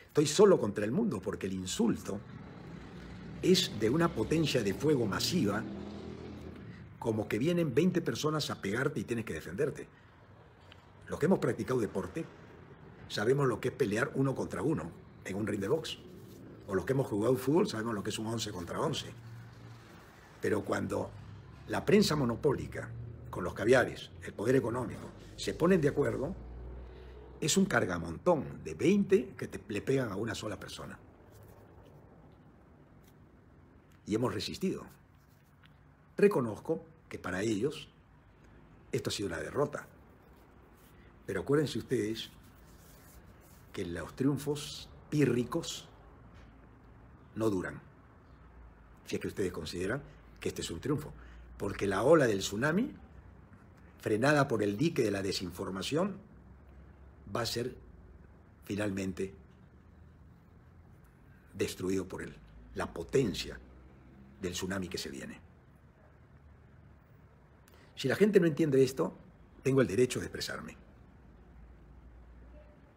estoy solo contra el mundo porque el insulto es de una potencia de fuego masiva, como que vienen 20 personas a pegarte y tienes que defenderte. Los que hemos practicado deporte sabemos lo que es pelear 1 contra 1 en un ring de box. O los que hemos jugado fútbol sabemos lo que es un 11 contra 11. Pero cuando la prensa monopólica, con los caviares, el poder económico, se ponen de acuerdo, es un cargamontón de 20 que le pegan a una sola persona. Y hemos resistido. Reconozco que para ellos esto ha sido una derrota. Pero acuérdense ustedes que los triunfos pírricos no duran. Si es que ustedes consideran que este es un triunfo. Porque la ola del tsunami, frenada por el dique de la desinformación, va a ser finalmente destruido por la potencia del tsunami que se viene. Si la gente no entiende esto, tengo el derecho de expresarme.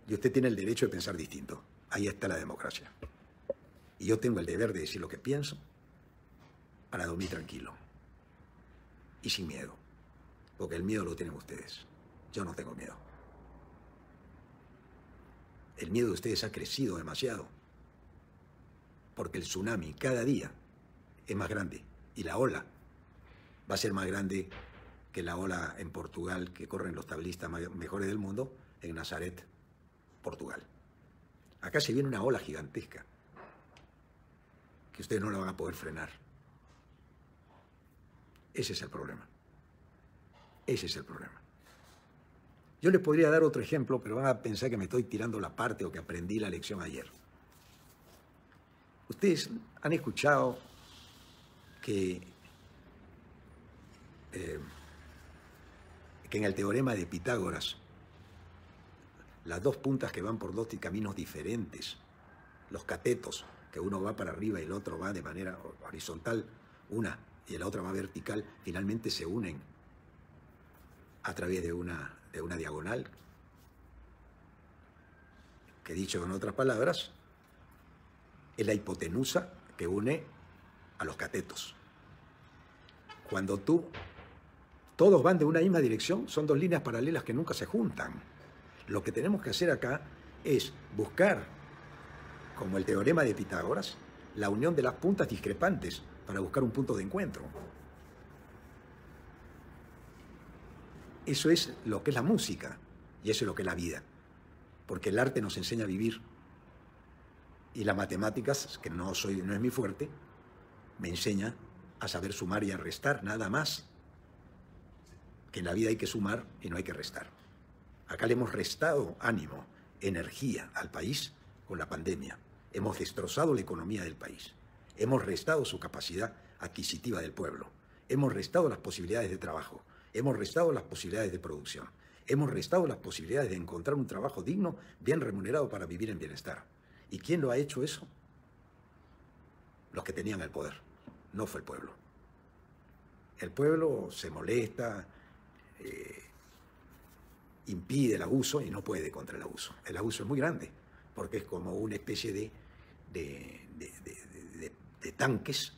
Y usted tiene el derecho de pensar distinto. Ahí está la democracia. Y yo tengo el deber de decir lo que pienso para dormir tranquilo y sin miedo, porque el miedo lo tienen ustedes. Yo no tengo miedo. El miedo de ustedes ha crecido demasiado, porque el tsunami cada día es más grande y la ola va a ser más grande que la ola en Portugal que corren los tablistas mejores del mundo en Nazaret, Portugal. Acá se viene una ola gigantesca que ustedes no la van a poder frenar. Ese es el problema. Ese es el problema. Yo les podría dar otro ejemplo, pero van a pensar que me estoy tirando la parte o que aprendí la lección ayer. Ustedes han escuchado que en el teorema de Pitágoras, las dos puntas que van por dos caminos diferentes, los catetos, que uno va para arriba y el otro va de manera horizontal, una y la otra va vertical, finalmente se unen a través de una diagonal, que dicho en otras palabras, es la hipotenusa que une a los catetos. Cuando todos van de una misma dirección, son dos líneas paralelas que nunca se juntan. Lo que tenemos que hacer acá es buscar, como el teorema de Pitágoras, la unión de las puntas discrepantes para buscar un punto de encuentro. Eso es lo que es la música y eso es lo que es la vida, porque el arte nos enseña a vivir y las matemáticas, que no es mi fuerte, me enseña a saber sumar y a restar, nada más. Que en la vida hay que sumar y no hay que restar. Acá le hemos restado ánimo, energía al país con la pandemia. Hemos destrozado la economía del país. Hemos restado su capacidad adquisitiva del pueblo. Hemos restado las posibilidades de trabajo. Hemos restado las posibilidades de producción. Hemos restado las posibilidades de encontrar un trabajo digno, bien remunerado para vivir en bienestar. ¿Y quién lo ha hecho eso? Los que tenían el poder. No fue el pueblo. El pueblo se molesta, impide el abuso y no puede contra el abuso. El abuso es muy grande, porque es como una especie de tanques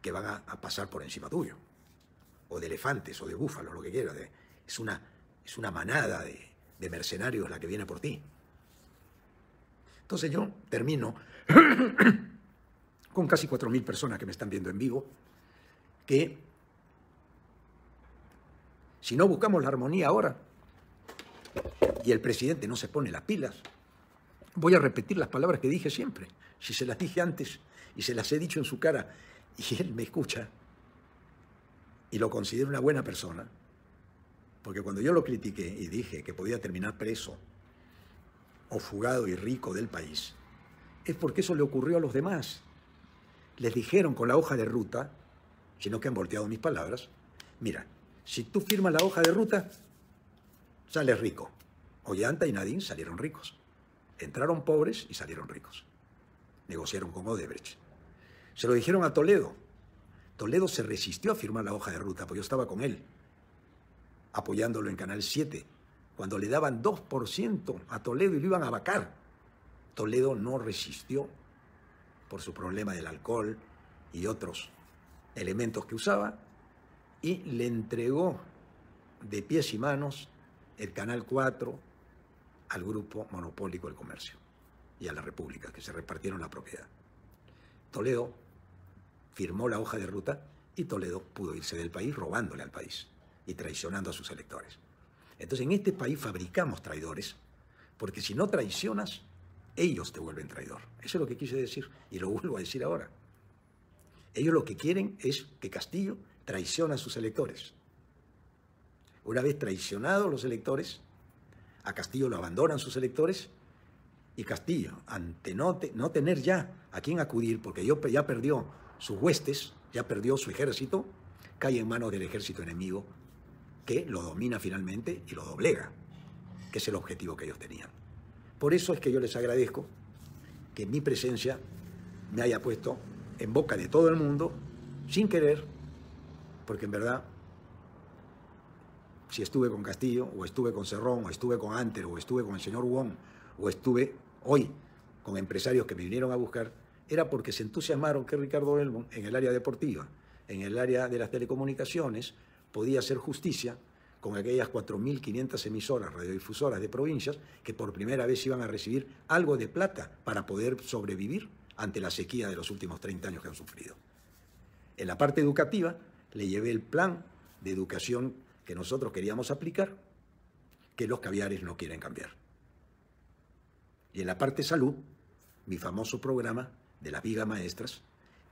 que van a pasar por encima tuyo, o de elefantes, o de búfalos, lo que quieras. Es una manada de mercenarios la que viene por ti. Entonces yo termino con casi 4.000 personas que me están viendo en vivo, que si no buscamos la armonía ahora y el presidente no se pone las pilas, voy a repetir las palabras que dije siempre. Si se las dije antes y se las he dicho en su cara y él me escucha y lo considero una buena persona, porque cuando yo lo critiqué y dije que podía terminar preso o fugado y rico del país, es porque eso le ocurrió a los demás. Les dijeron con la hoja de ruta, sino que han volteado mis palabras, mira, si tú firmas la hoja de ruta, sales rico. Ollanta y Nadine salieron ricos. Entraron pobres y salieron ricos. Negociaron con Odebrecht. Se lo dijeron a Toledo. Toledo se resistió a firmar la hoja de ruta, porque yo estaba con él, apoyándolo en Canal 7, cuando le daban 2% a Toledo y lo iban a vacar. Toledo no resistió por su problema del alcohol y otros elementos que usaba, y le entregó de pies y manos el Canal 4 al grupo monopólico del comercio y a la República, que se repartieron la propiedad. Toledo firmó la hoja de ruta y Toledo pudo irse del país robándole al país y traicionando a sus electores. Entonces en este país fabricamos traidores, porque si no traicionas, ellos te vuelven traidor. Eso es lo que quise decir y lo vuelvo a decir ahora. Ellos lo que quieren es que Castillo traicione a sus electores. Una vez traicionados los electores, a Castillo lo abandonan sus electores y Castillo, ante no tener ya a quién acudir, porque ya perdió sus huestes, ya perdió su ejército, cae en manos del ejército enemigo que lo domina finalmente y lo doblega, que es el objetivo que ellos tenían. Por eso es que yo les agradezco que mi presencia me haya puesto en boca de todo el mundo, sin querer, porque en verdad, si estuve con Castillo, o estuve con Cerrón, o estuve con Anter, o estuve con el señor Wong, o estuve hoy con empresarios que me vinieron a buscar, era porque se entusiasmaron que Ricardo Belmont, en el área deportiva, en el área de las telecomunicaciones, podía hacer justicia con aquellas 4.500 emisoras radiodifusoras de provincias que por primera vez iban a recibir algo de plata para poder sobrevivir ante la sequía de los últimos 30 años que han sufrido. En la parte educativa le llevé el plan de educación que nosotros queríamos aplicar, que los caviares no quieren cambiar. Y en la parte salud, mi famoso programa de las vigas maestras,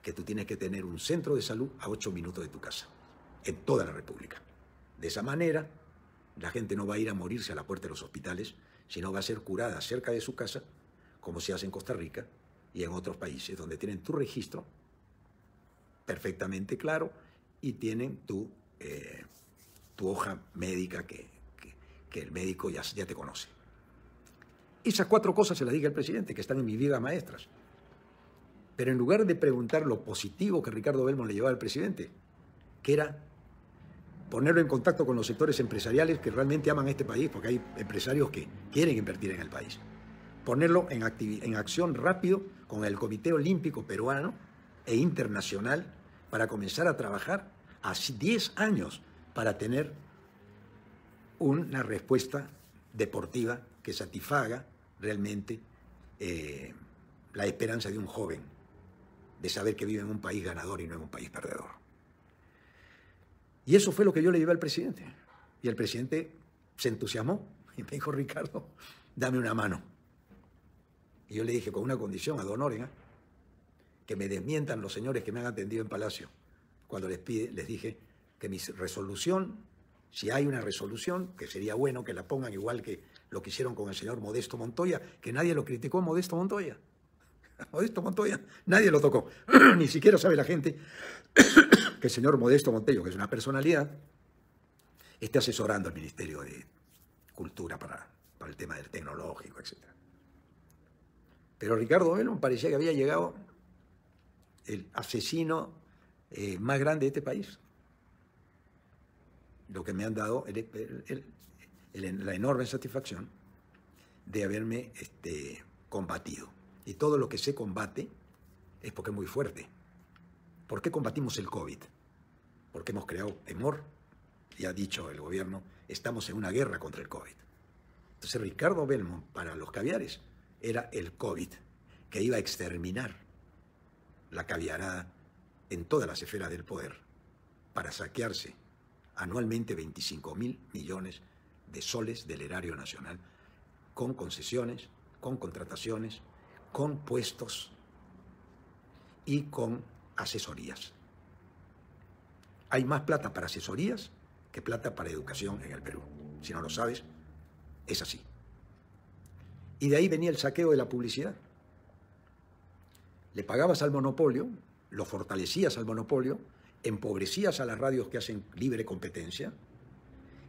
que tú tienes que tener un centro de salud a 8 minutos de tu casa, en toda la República. De esa manera, la gente no va a ir a morirse a la puerta de los hospitales, sino va a ser curada cerca de su casa, como se hace en Costa Rica y en otros países, donde tienen tu registro perfectamente claro y tienen tu hoja médica que el médico ya te conoce. Esas 4 cosas se las dije al presidente, que están en mis vigas maestras. Pero en lugar de preguntar lo positivo que Ricardo Belmont le llevaba al presidente, que era ponerlo en contacto con los sectores empresariales que realmente aman a este país, porque hay empresarios que quieren invertir en el país. Ponerlo en acción rápido con el Comité Olímpico Peruano e Internacional para comenzar a trabajar a 10 años para tener una respuesta deportiva que satisfaga realmente la esperanza de un joven, de saber que vive en un país ganador y no en un país perdedor. Y eso fue lo que yo le llevé al presidente. Y el presidente se entusiasmó y me dijo, Ricardo, dame una mano. Y yo le dije, con una condición ad honorem, que me desmientan los señores que me han atendido en Palacio. Cuando les dije que mi resolución, si hay una resolución, que sería bueno que la pongan igual que lo que hicieron con el señor Modesto Montoya, que nadie lo criticó a Modesto Montoya. Modesto Montoya, nadie lo tocó. Ni siquiera sabe la gente que el señor Modesto Montoya, que es una personalidad, esté asesorando al Ministerio de Cultura para el tema del tecnológico, etc. Pero Ricardo Belmont parecía que había llegado el asesino más grande de este país. Lo que me han dado la enorme satisfacción de haberme combatido. Y todo lo que se combate es porque es muy fuerte. ¿Por qué combatimos el COVID? Porque hemos creado temor, y ha dicho el gobierno, estamos en una guerra contra el COVID. Entonces Ricardo Belmont, para los caviares, era el COVID, que iba a exterminar la caviarada en todas las esferas del poder, para saquearse anualmente 25.000 millones de soles del erario nacional, con concesiones, con contrataciones, con puestos y con asesorías. Hay más plata para asesorías que plata para educación en el Perú. Si no lo sabes, es así. Y de ahí venía el saqueo de la publicidad. Le pagabas al monopolio, lo fortalecías al monopolio, empobrecías a las radios que hacen libre competencia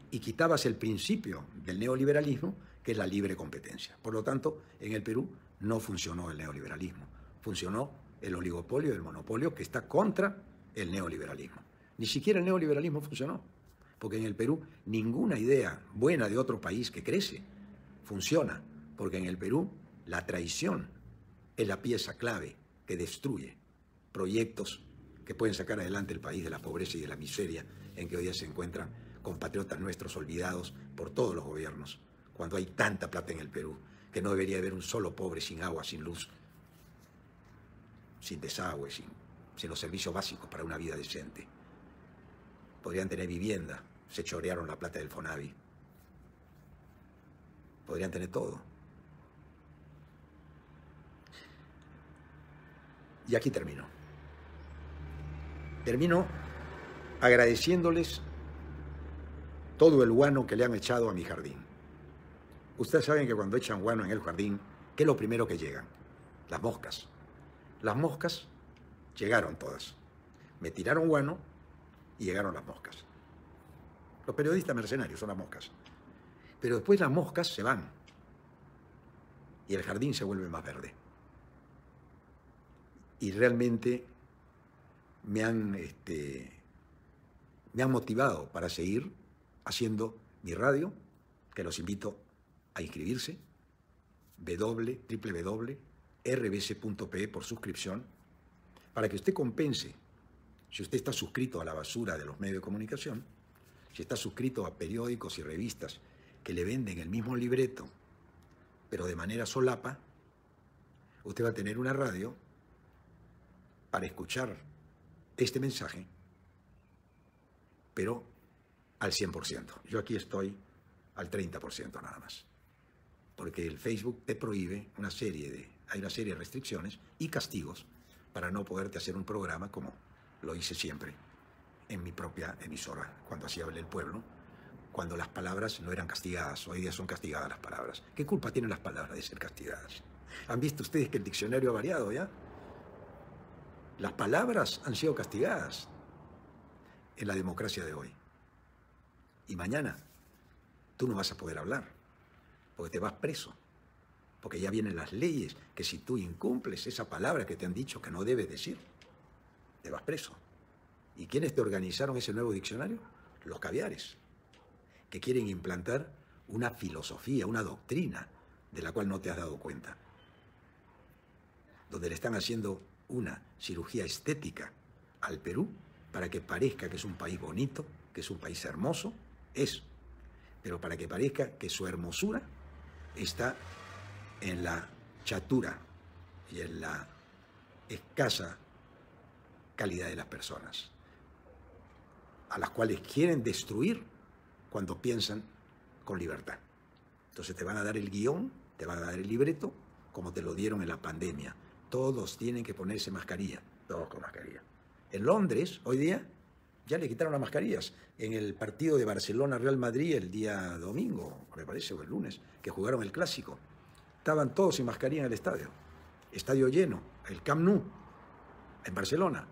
y quitabas el principio del neoliberalismo, que es la libre competencia. Por lo tanto, en el Perú no funcionó el neoliberalismo, funcionó el oligopolio y el monopolio que está contra el neoliberalismo. Ni siquiera el neoliberalismo funcionó, porque en el Perú ninguna idea buena de otro país que crece funciona, porque en el Perú la traición es la pieza clave que destruye proyectos que pueden sacar adelante el país de la pobreza y de la miseria en que hoy día se encuentran compatriotas nuestros olvidados por todos los gobiernos, cuando hay tanta plata en el Perú que no debería haber un solo pobre sin agua, sin luz, sin desagüe, sin los servicios básicos para una vida decente. Podrían tener vivienda, se chorearon la plata del Fonavi. Podrían tener todo. Y aquí termino. Termino agradeciéndoles todo el guano que le han echado a mi jardín. Ustedes saben que cuando echan guano en el jardín, ¿qué es lo primero que llegan? Las moscas. Las moscas llegaron todas. Me tiraron guano y llegaron las moscas. Los periodistas mercenarios son las moscas. Pero después las moscas se van y el jardín se vuelve más verde. Y realmente me han motivado para seguir haciendo mi radio, que los invito a inscribirse, www.radionacional.com. rbc.pe por suscripción, para que usted compense. Si usted está suscrito a la basura de los medios de comunicación, si está suscrito a periódicos y revistas que le venden el mismo libreto, pero de manera solapa, usted va a tener una radio para escuchar este mensaje, pero al 100%. Yo aquí estoy al 30% nada más. Porque el Facebook te prohíbe hay una serie de restricciones y castigos para no poderte hacer un programa como lo hice siempre en mi propia emisora, cuando así hablé el pueblo, cuando las palabras no eran castigadas. Hoy día son castigadas las palabras. ¿Qué culpa tienen las palabras de ser castigadas? ¿Han visto ustedes que el diccionario ha variado ya? Las palabras han sido castigadas en la democracia de hoy. Y mañana tú no vas a poder hablar, porque te vas preso, porque ya vienen las leyes que si tú incumples esa palabra que te han dicho que no debes decir, te vas preso. ¿Y quiénes te organizaron ese nuevo diccionario? Los caviares, que quieren implantar una filosofía, una doctrina de la cual no te has dado cuenta, donde le están haciendo una cirugía estética al Perú para que parezca que es un país bonito, que es un país hermoso, pero para que parezca que su hermosura está en la chatura y en la escasa calidad de las personas, a las cuales quieren destruir cuando piensan con libertad. Entonces te van a dar el guión, te van a dar el libreto, como te lo dieron en la pandemia. Todos tienen que ponerse mascarilla, todos con mascarilla. En Londres, hoy día, ya le quitaron las mascarillas. En el partido de Barcelona-Real Madrid, el día domingo, me parece, o el lunes, que jugaron el Clásico, estaban todos sin mascarilla en el estadio. Estadio lleno, el Camp Nou, en Barcelona.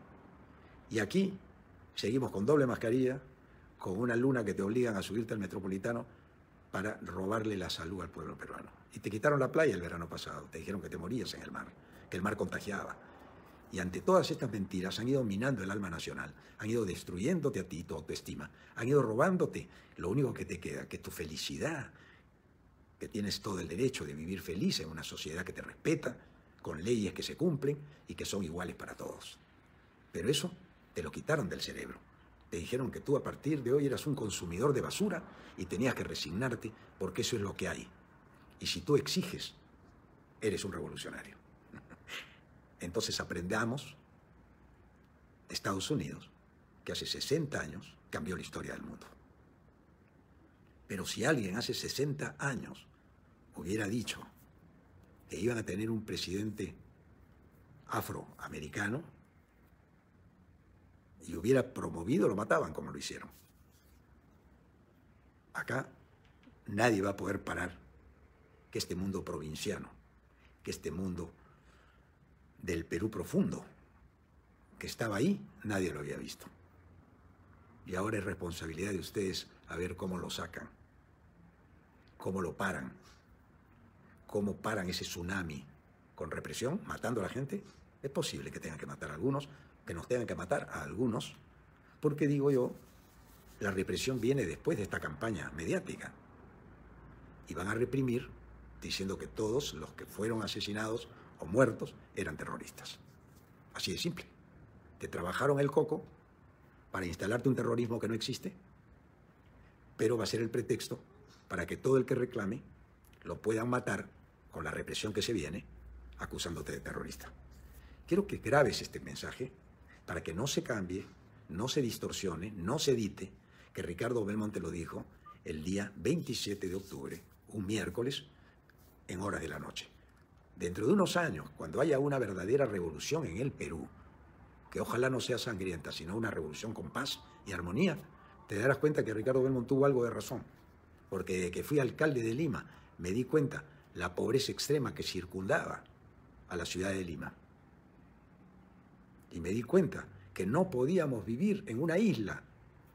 Y aquí seguimos con doble mascarilla, con una luna que te obligan a subirte al Metropolitano para robarle la salud al pueblo peruano. Y te quitaron la playa el verano pasado, te dijeron que te morías en el mar, que el mar contagiaba. Y ante todas estas mentiras han ido minando el alma nacional, han ido destruyéndote a ti, tu autoestima, han ido robándote lo único que te queda, que es tu felicidad, que tienes todo el derecho de vivir feliz en una sociedad que te respeta, con leyes que se cumplen y que son iguales para todos. Pero eso te lo quitaron del cerebro. Te dijeron que tú a partir de hoy eras un consumidor de basura y tenías que resignarte porque eso es lo que hay. Y si tú exiges, eres un revolucionario. Entonces aprendamos de Estados Unidos, que hace 60 años cambió la historia del mundo. Pero si alguien hace 60 años hubiera dicho que iban a tener un presidente afroamericano y hubiera promovido, lo mataban como lo hicieron. Acá nadie va a poder parar que este mundo provinciano, que este mundo del Perú profundo, que estaba ahí, nadie lo había visto. Y ahora es responsabilidad de ustedes a ver cómo lo sacan, cómo lo paran, cómo paran ese tsunami con represión, matando a la gente. Es posible que tengan que matar a algunos, que nos tengan que matar a algunos, porque digo yo, la represión viene después de esta campaña mediática. Y van a reprimir diciendo que todos los que fueron asesinados o muertos eran terroristas. Así de simple. Te trabajaron el coco para instalarte un terrorismo que no existe, pero va a ser el pretexto para que todo el que reclame lo puedan matar con la represión que se viene, acusándote de terrorista. Quiero que grabes este mensaje para que no se cambie, no se distorsione, no se edite, que Ricardo Belmonte lo dijo el día 27 de octubre, un miércoles, en horas de la noche. Dentro de unos años, cuando haya una verdadera revolución en el Perú, que ojalá no sea sangrienta, sino una revolución con paz y armonía, te darás cuenta que Ricardo Belmonte tuvo algo de razón. Porque desde que fui alcalde de Lima, me di cuenta la pobreza extrema que circundaba a la ciudad de Lima. Y me di cuenta que no podíamos vivir en una isla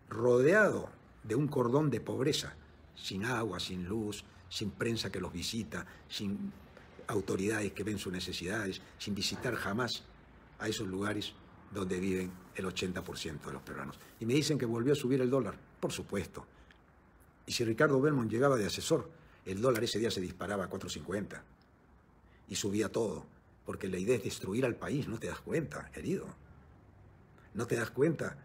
rodeado de un cordón de pobreza, sin agua, sin luz, sin prensa que los visita, sin autoridades que ven sus necesidades, sin visitar jamás a esos lugares donde viven el 80% de los peruanos. Y me dicen que volvió a subir el dólar. Por supuesto. Y si Ricardo Belmonte llegaba de asesor, el dólar ese día se disparaba a 4.50 y subía todo. porque la idea es destruir al país, no te das cuenta, querido. No te das cuenta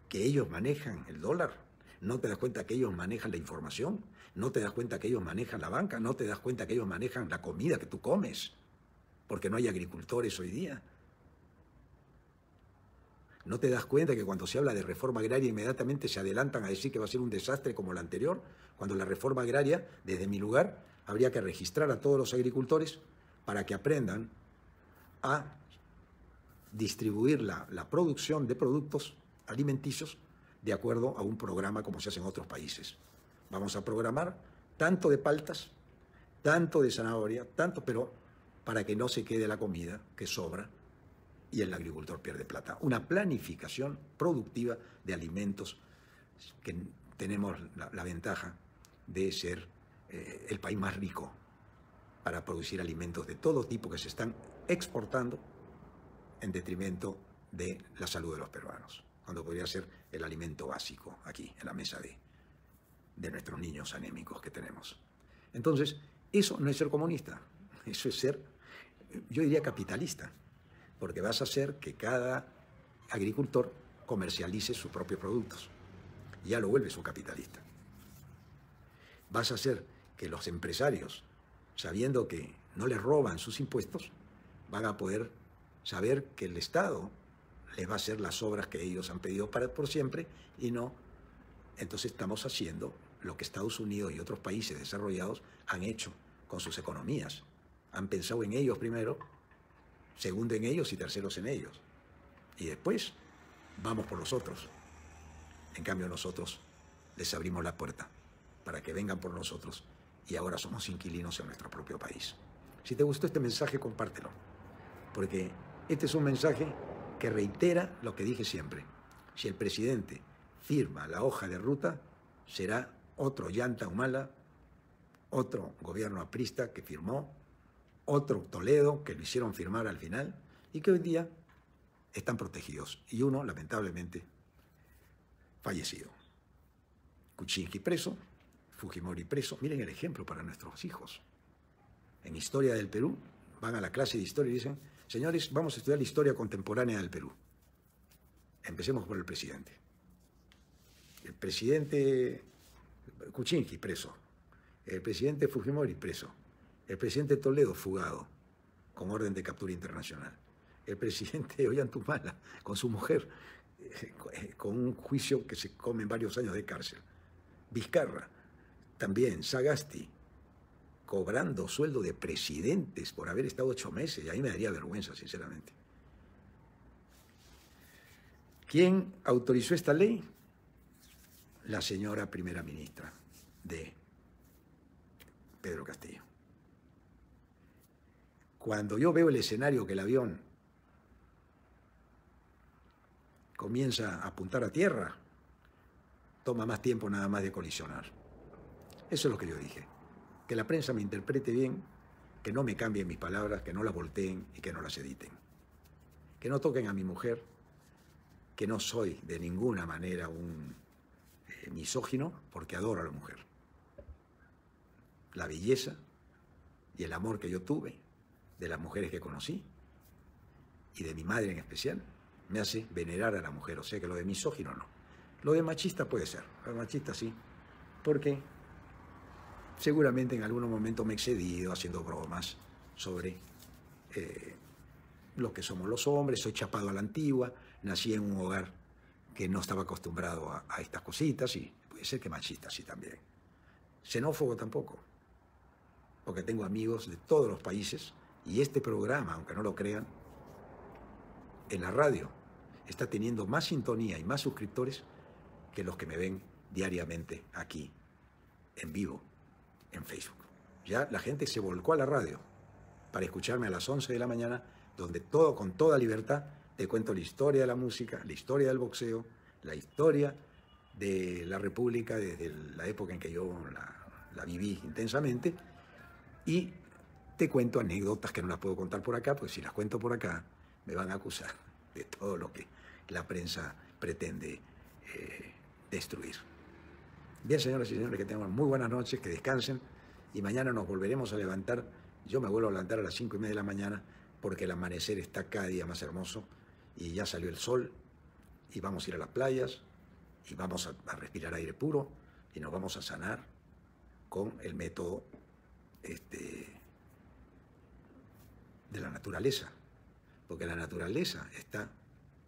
que ellos manejan el dólar, no te das cuenta que ellos manejan la información, no te das cuenta que ellos manejan la banca, no te das cuenta que ellos manejan la comida que tú comes, porque no hay agricultores hoy día. ¿No te das cuenta que cuando se habla de reforma agraria inmediatamente se adelantan a decir que va a ser un desastre como la anterior? Cuando la reforma agraria, desde mi lugar, habría que registrar a todos los agricultores para que aprendan a distribuir la producción de productos alimenticios de acuerdo a un programa como se hace en otros países. Vamos a programar tanto de paltas, tanto de zanahoria, tanto, pero para que no se quede la comida que sobra y el agricultor pierde plata. Una planificación productiva de alimentos, que tenemos la ventaja de ser el país más rico para producir alimentos de todo tipo que se están exportando en detrimento de la salud de los peruanos, cuando podría ser el alimento básico aquí, en la mesa de nuestros niños anémicos que tenemos. Entonces, eso no es ser comunista, eso es ser, yo diría, capitalista, porque vas a hacer que cada agricultor comercialice sus propios productos. Y ya lo vuelves un capitalista. Vas a hacer que los empresarios, sabiendo que no les roban sus impuestos, van a poder saber que el Estado les va a hacer las obras que ellos han pedido por siempre y no. Entonces estamos haciendo lo que Estados Unidos y otros países desarrollados han hecho con sus economías. Han pensado en ellos primero, segundo en ellos y terceros en ellos. Y después vamos por los otros. En cambio nosotros les abrimos la puerta para que vengan por nosotros y ahora somos inquilinos en nuestro propio país. Si te gustó este mensaje, compártelo, porque este es un mensaje que reitera lo que dije siempre. Si el presidente firma la hoja de ruta, será otro Ollanta Humala, otro gobierno aprista que firmó, otro Toledo que lo hicieron firmar al final y que hoy día están protegidos. Y uno, lamentablemente, fallecido. Kuczynski preso, Fujimori preso. Miren el ejemplo para nuestros hijos. En Historia del Perú, van a la clase de historia y dicen: señores, vamos a estudiar la historia contemporánea del Perú. Empecemos por el presidente. El presidente Kuczynski preso. El presidente Fujimori preso. El presidente Toledo fugado, con orden de captura internacional. El presidente Ollanta Humala, con su mujer, con un juicio que se come varios años de cárcel. Vizcarra, también. Sagasti, cobrando sueldo de presidentes por haber estado 8 meses. Y ahí me daría vergüenza, sinceramente. ¿Quién autorizó esta ley? La señora primera ministra de Pedro Castillo. Cuando yo veo el escenario que el avión comienza a apuntar a tierra, toma más tiempo nada más de colisionar. Eso es lo que yo dije. Que la prensa me interprete bien, que no me cambien mis palabras, que no las volteen y que no las editen. Que no toquen a mi mujer, que no soy de ninguna manera un misógino, porque adoro a la mujer. La belleza y el amor que yo tuve de las mujeres que conocí, y de mi madre en especial, me hace venerar a la mujer. O sea que lo de misógino no. Lo de machista puede ser, lo de machista sí, porque seguramente en algún momento me he excedido haciendo bromas sobre lo que somos los hombres. Soy chapado a la antigua, nací en un hogar que no estaba acostumbrado a estas cositas, y puede ser que machista sí también. Xenófobo tampoco, porque tengo amigos de todos los países. Y este programa, aunque no lo crean, en la radio está teniendo más sintonía y más suscriptores que los que me ven diariamente aquí, en vivo, en Facebook. Ya la gente se volcó a la radio para escucharme a las 11 de la mañana, donde con toda libertad te cuento la historia de la música, la historia del boxeo, la historia de la República desde la época en que yo la viví intensamente, y te cuento anécdotas que no las puedo contar por acá, porque si las cuento por acá me van a acusar de todo lo que la prensa pretende destruir. Bien, señoras y señores, que tengan muy buenas noches, que descansen, y mañana nos volveremos a levantar Yo me vuelvo a levantar a las 5:30 de la mañana porque el amanecer está cada día más hermoso y ya salió el sol y vamos a ir a las playas y vamos a respirar aire puro y nos vamos a sanar con el método de la naturaleza, porque la naturaleza está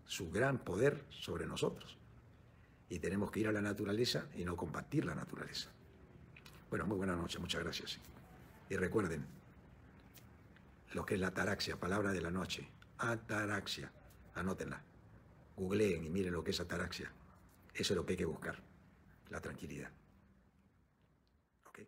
su gran poder sobre nosotros y tenemos que ir a la naturaleza y no combatir la naturaleza. Bueno, muy buenas noches, muchas gracias. Y recuerden lo que es la ataraxia, palabra de la noche, ataraxia, anótenla, googleen y miren lo que es ataraxia. Eso es lo que hay que buscar, la tranquilidad. ¿Ok?